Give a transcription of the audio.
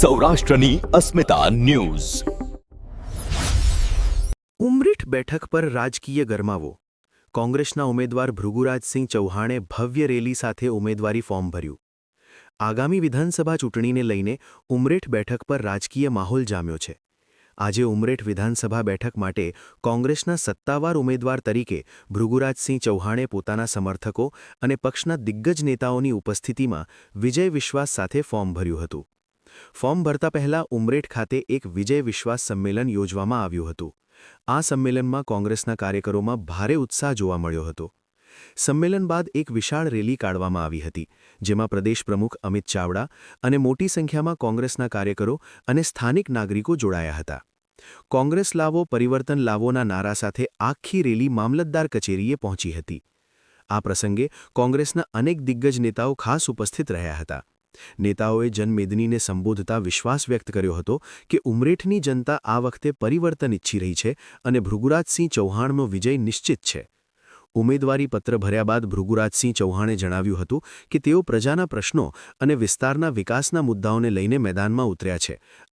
સૌરાષ્ટ્રની અસ્મિતા ન્યૂઝ. ઉમરીઠ બેઠક પર રાજકીય ગરમાવો. કોંગ્રેસના ઉમેદવાર ભૃગુરાજસિંહ ચૌહાણે ભવ્ય રેલી સાથે ઉમેદવારી ફોર્મ ભર્યું. આગામી વિધાનસભા ચૂંટણીને લઈને ઉમરેઠ બેઠક પર રાજકીય માહોલ જામ્યો છે. આજે ઉમરેઠ વિધાનસભા બેઠક માટે કોંગ્રેસના સત્તાવાર ઉમેદવાર તરીકે ભૃગુરાજસિંહ ચૌહાણે પોતાના સમર્થકો અને પક્ષના દિગ્ગજ નેતાઓની ઉપસ્થિતિમાં વિજય વિશ્વાસ સાથે ફોર્મ ભર્યું હતું. ફોર્મ ભરતા પહેલા ઉમરેઠ ખાતે એક વિજય વિશ્વાસ સંમેલન યોજવામાં આવ્યું હતું. આ સંમેલનમાં કોંગ્રેસના કાર્યકરોમાં ભારે ઉત્સાહ જોવા મળ્યો હતો. સંમેલન બાદ એક વિશાળ રેલી કાઢવામાં આવી હતી, જેમાં પ્રદેશ પ્રમુખ અમિત ચાવડા અને મોટી સંખ્યામાં કોંગ્રેસના કાર્યકરો અને સ્થાનિક નાગરિકો જોડાયા હતા. કોંગ્રેસ લાવો પરિવર્તન લાવોના નારા સાથે આખી રેલી મામલતદાર કચેરીએ પહોંચી હતી. આ પ્રસંગે કોંગ્રેસના અનેક દિગ્ગજ નેતાઓ ખાસ ઉપસ્થિત રહ્યા હતા. નેતાઓએ જનમેદનીને સંબોધતા વિશ્વાસ વ્યક્ત કર્યો હતો કે ઉમરેઠની જનતા આ વખતે પરિવર્તન ઈચ્છી રહી છે અને ભૃગુરાજસિંહ ચૌહાણનો વિજય નિશ્ચિત છે. ઉમેદવારી પત્ર ભર્યા બાદ ભૃગુરાજસિંહ ચૌહાણે જણાવ્યું હતું કે તેઓ પ્રજાના પ્રશ્નો અને વિસ્તારના વિકાસના મુદ્દાઓને લઈને મેદાનમાં ઉતર્યા છે